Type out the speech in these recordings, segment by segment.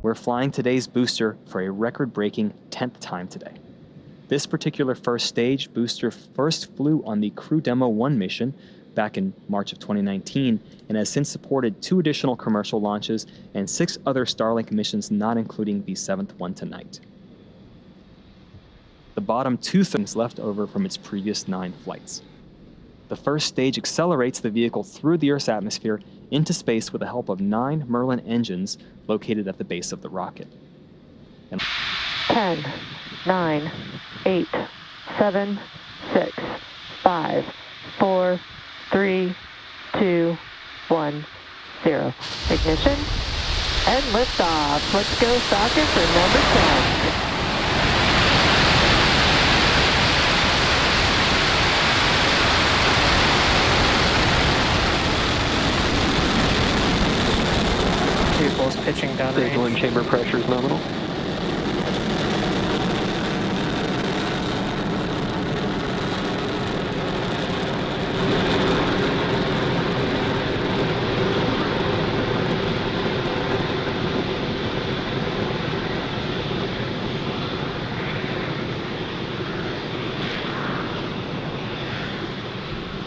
We're flying today's booster for a record-breaking 10th time today. This particular first stage booster first flew on the Crew Demo 1 mission back in March of 2019 and has since supported 2 additional commercial launches and 6 other Starlink missions, not including the 7th one tonight. The bottom 2 things left over from its previous 9 flights. The first stage accelerates the vehicle through the Earth's atmosphere into space with the help of 9 Merlin engines located at the base of the rocket. 10, 9, 8, 7, 6, 5, 4, 3, 2, 1, 0. Ignition and liftoff. Let's go Falcon for number 10. Vehicles pitching down range. Stage 1 chamber pressure is nominal.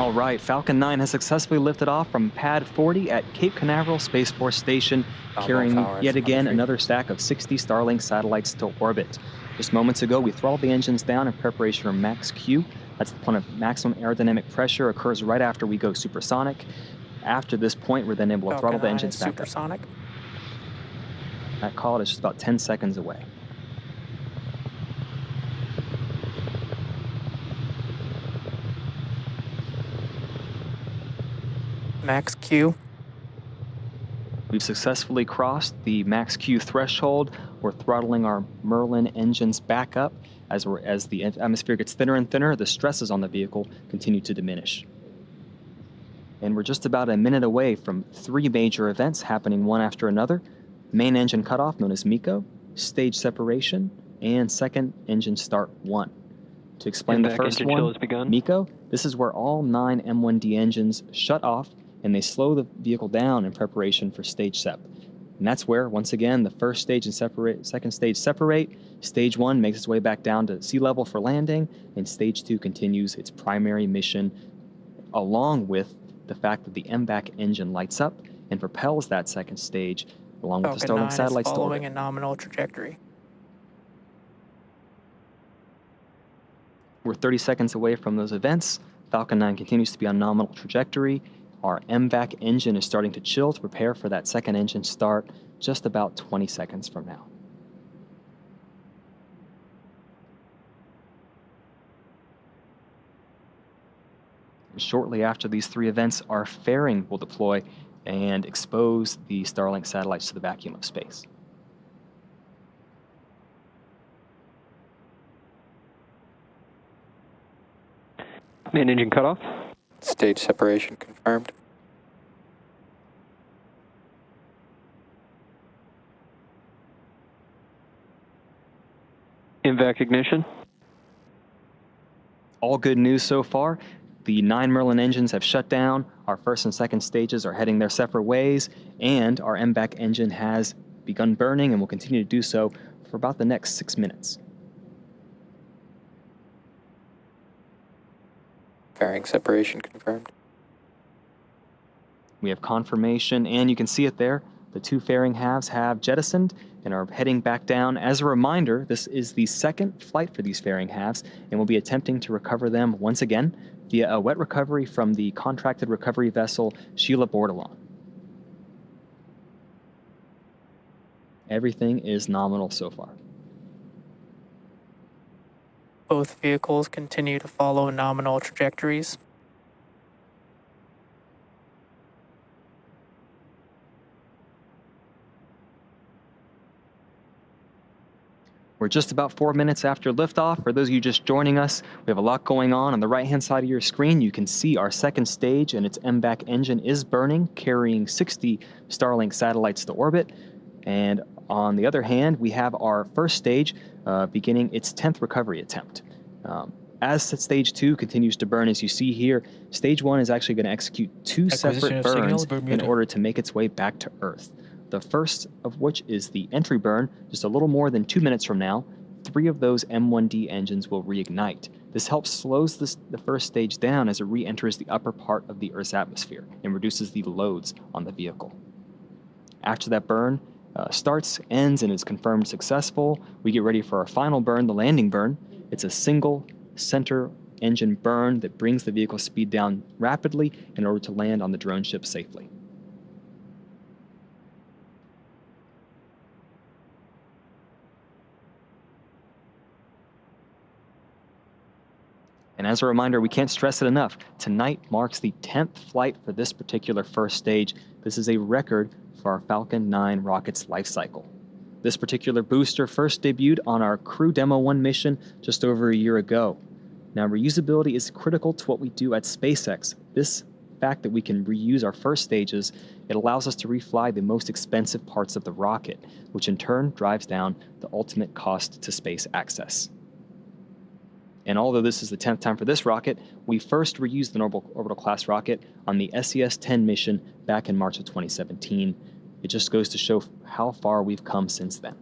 All right, Falcon 9 has successfully lifted off from Pad 40 at Cape Canaveral Space Force Station, carrying yet again another stack of 60 Starlink satellites to orbit. Just moments ago, we throttled the engines down in preparation for Max Q. That's the point of maximum aerodynamic pressure, occurs right after we go supersonic. After this point, we're then able to throttle the engines back supersonic. up. That call is just about 10 seconds away. Max Q. We've successfully crossed the Max Q threshold. We're throttling our Merlin engines back up. As the atmosphere gets thinner and thinner, the stresses on the vehicle continue to diminish. And we're just about a minute away from 3 major events happening one after another. Main engine cutoff, known as MECO, stage separation, and second engine start 1. To explain the first one, MECO, this is where all 9 M1D engines shut off and they slow the vehicle down in preparation for stage sep. And that's where, once again, the first stage and second stage separate. Stage 1 makes its way back down to sea level for landing, and stage 2 continues its primary mission, along with the fact that the MVAC engine lights up and propels that second stage, along with the Starlink satellites to orbit. Following a nominal trajectory. We're 30 seconds away from those events. Falcon 9 continues to be on nominal trajectory. Our MVAC engine is starting to chill to prepare for that second engine start just about 20 seconds from now. And shortly after these 3 events, our fairing will deploy and expose the Starlink satellites to the vacuum of space. Main engine cutoff. Stage separation confirmed. MVAC ignition. All good news so far. The 9 Merlin engines have shut down. Our first and second stages are heading their separate ways, and our MVAC engine has begun burning and will continue to do so for about the next 6 minutes. Fairing separation confirmed. We have confirmation, and you can see it there. The 2 fairing halves have jettisoned and are heading back down. As a reminder, this is the second flight for these fairing halves, and we'll be attempting to recover them once again via a wet recovery from the contracted recovery vessel Sheila Bordelon. Everything is nominal so far. Both vehicles continue to follow nominal trajectories. We're just about 4 minutes after liftoff. For those of you just joining us, we have a lot going on. On the right-hand side of your screen, you can see our second stage and its MVAC engine is burning, carrying 60 Starlink satellites to orbit. And on the other hand, we have our first stage beginning its 10th recovery attempt. As stage 2 continues to burn, as you see here, stage 1 is actually going to execute 2 separate burns in order to make its way back to Earth. The first of which is the entry burn. Just a little more than 2 minutes from now, 3 of those M1D engines will reignite. This helps slows the first stage down as it re-enters the upper part of the Earth's atmosphere and reduces the loads on the vehicle. After that burn starts, ends, and is confirmed successful, we get ready for our final burn, the landing burn. It's a single center engine burn that brings the vehicle speed down rapidly in order to land on the drone ship safely. And as a reminder, we can't stress it enough, tonight marks the 10th flight for this particular first stage. This is a record for our Falcon 9 rocket's life cycle. This particular booster first debuted on our Crew Demo 1 mission just over a year ago. Now, reusability is critical to what we do at SpaceX. This fact that we can reuse our first stages, it allows us to refly the most expensive parts of the rocket, which in turn drives down the ultimate cost to space access. And although this is the 10th time for this rocket, we first reused the orbital class rocket on the SES-10 mission back in March of 2017. It just goes to show how far we've come since then.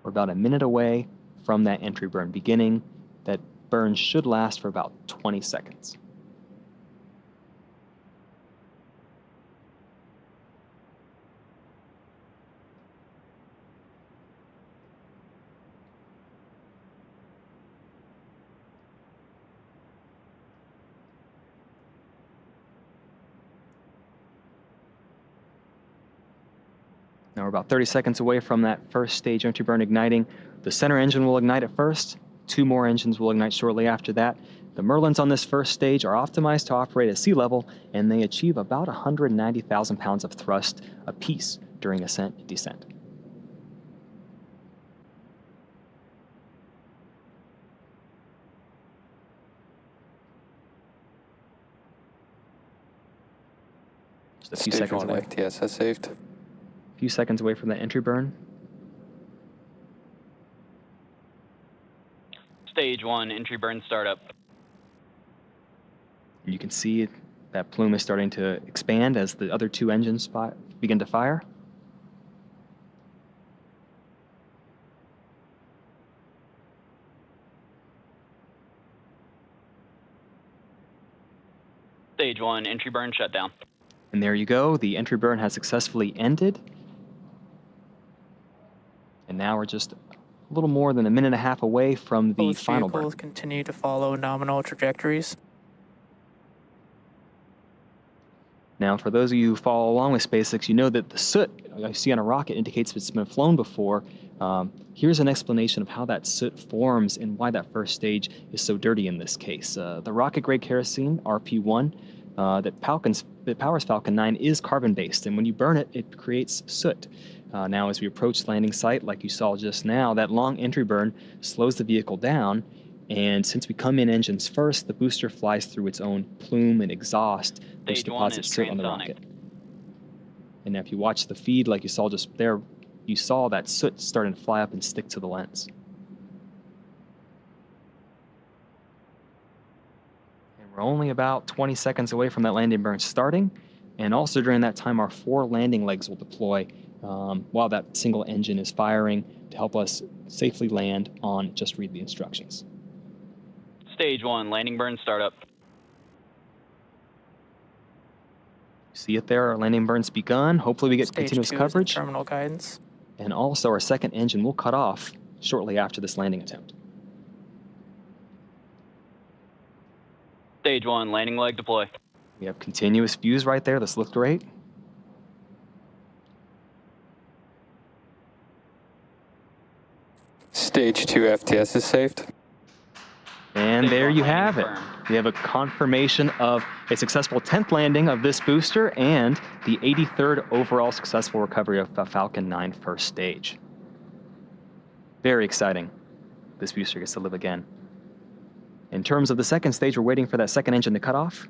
We're about a minute away from that entry burn beginning. That burn should last for about 20 seconds. Now we're about 30 seconds away from that first stage entry burn igniting. The center engine will ignite at first. 2 more engines will ignite shortly after that. The Merlins on this first stage are optimized to operate at sea level, and they achieve about 190,000 pounds of thrust apiece during ascent and descent. Just a few Stage seconds 1 away. FTS has saved. A few seconds away from that entry burn. Stage 1, entry burn startup. And you can see that plume is starting to expand as the other 2 engines begin to fire. Stage 1, entry burn shutdown. And there you go, the entry burn has successfully ended. And now we're just a little more than a minute and a half away from the Both final burn. vehicles continue to follow nominal trajectories. Now, for those of you who follow along with SpaceX, you know that the soot you see on a rocket indicates it's been flown before. Here's an explanation of how that soot forms and why that first stage is so dirty in this case. The rocket-grade kerosene, RP1, that powers Falcon 9 is carbon-based, and when you burn it, it creates soot. Now, as we approach landing site, like you saw just now, that long entry burn slows the vehicle down, and since we come in engines first, the booster flies through its own plume and exhaust, which Stage 1 deposits is soot on the transonic. rocket. And now if you watch the feed, like you saw just there, you saw that soot starting to fly up and stick to the lens. And we're only about 20 seconds away from that landing burn starting, and also during that time, our 4 landing legs will deploy while that single engine is firing to help us safely land on Just Read the Instructions. Stage 1, landing burn startup. See it there, our landing burn's begun. Hopefully we get Stage continuous 2 is in coverage. terminal guidance. And also our second engine will cut off shortly after this landing attempt. Stage 1, landing leg deploy. We have continuous views right there. This looked great. Stage 2 FTS is saved. And Stage there 1 you landing have it. confirmed. We have a confirmation of a successful 10th landing of this booster and the 83rd overall successful recovery of the Falcon 9 first stage. Very exciting. This booster gets to live again. In terms of the second stage, we're waiting for that second engine to cut off.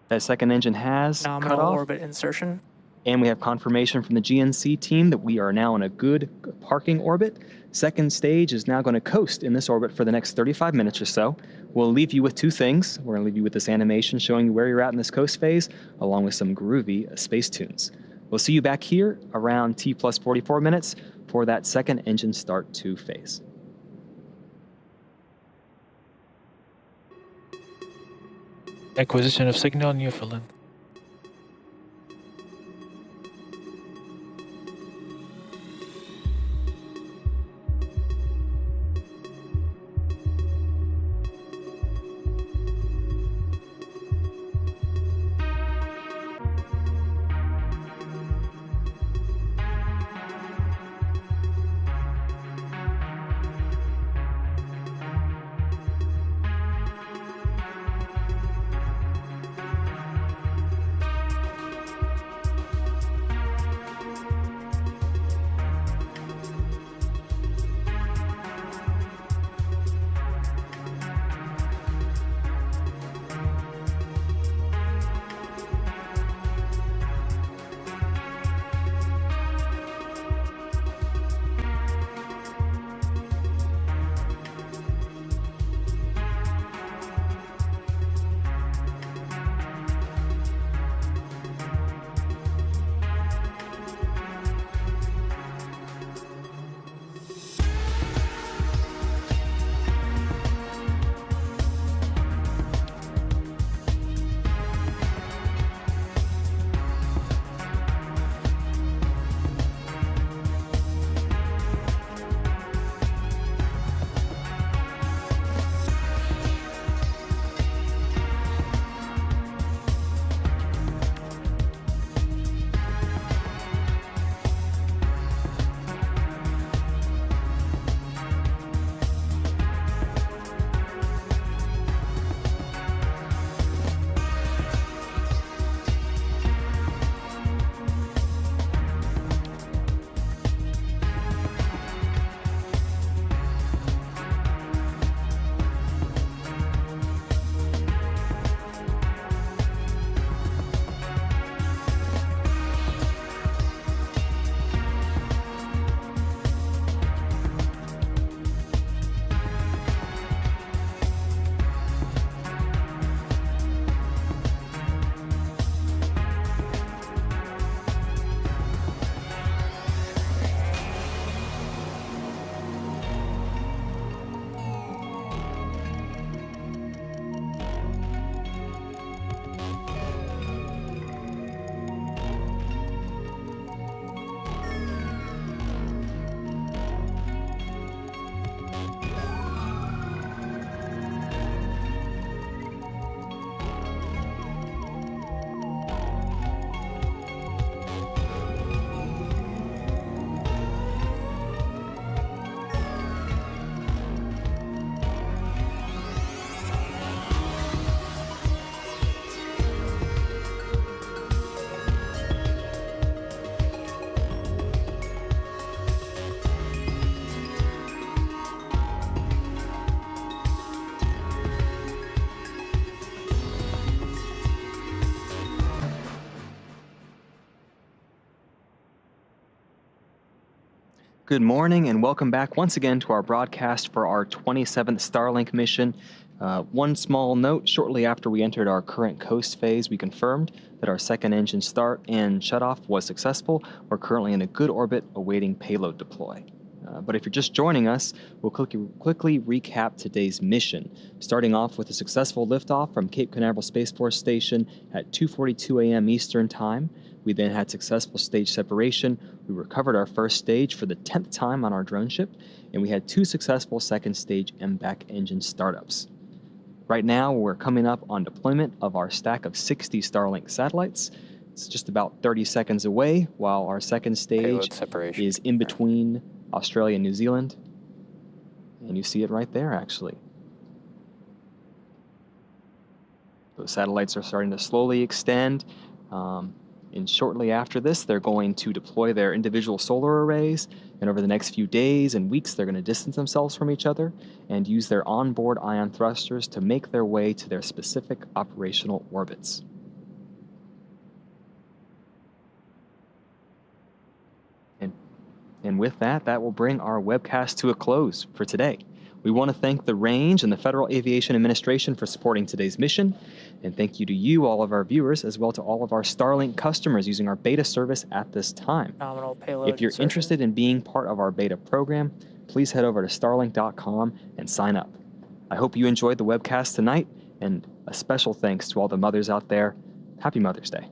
That second engine has cut Nominal off. orbit insertion. And we have confirmation from the GNC team that we are now in a good parking orbit. Second stage is now going to coast in this orbit for the next 35 minutes or so. We'll leave you with two things. We're going to leave you with this animation showing you where you're at in this coast phase, along with some groovy space tunes. We'll see you back here around T plus 44 minutes for that second engine start to phase. Acquisition of signal Newfoundland. Good morning and welcome back once again to our broadcast for our 27th Starlink mission. One small note, shortly after we entered our current coast phase, we confirmed that our second engine start and shutoff was successful. We're currently in a good orbit awaiting payload deploy. But if you're just joining us, we'll quickly recap today's mission, starting off with a successful liftoff from Cape Canaveral Space Force Station at 2:42 a.m. Eastern Time. We then had successful stage separation. We recovered our first stage for the 10th time on our drone ship, and we had 2 successful second stage MVAC engine startups. Right now, we're coming up on deployment of our stack of 60 Starlink satellites. It's just about 30 seconds away, while our second stage Payload separation. is in between Australia and New Zealand. And you see it right there, actually. Those satellites are starting to slowly extend. And shortly after this, they're going to deploy their individual solar arrays. And over the next few days and weeks, they're going to distance themselves from each other and use their onboard ion thrusters to make their way to their specific operational orbits. And with that, that will bring our webcast to a close for today. We want to thank the Range and the Federal Aviation Administration for supporting today's mission. And thank you to you, all of our viewers, as well to all of our Starlink customers using our beta service at this time. Nominal payload If you're insertion. interested in being part of our beta program, please head over to starlink.com and sign up. I hope you enjoyed the webcast tonight, and a special thanks to all the mothers out there. Happy Mother's Day.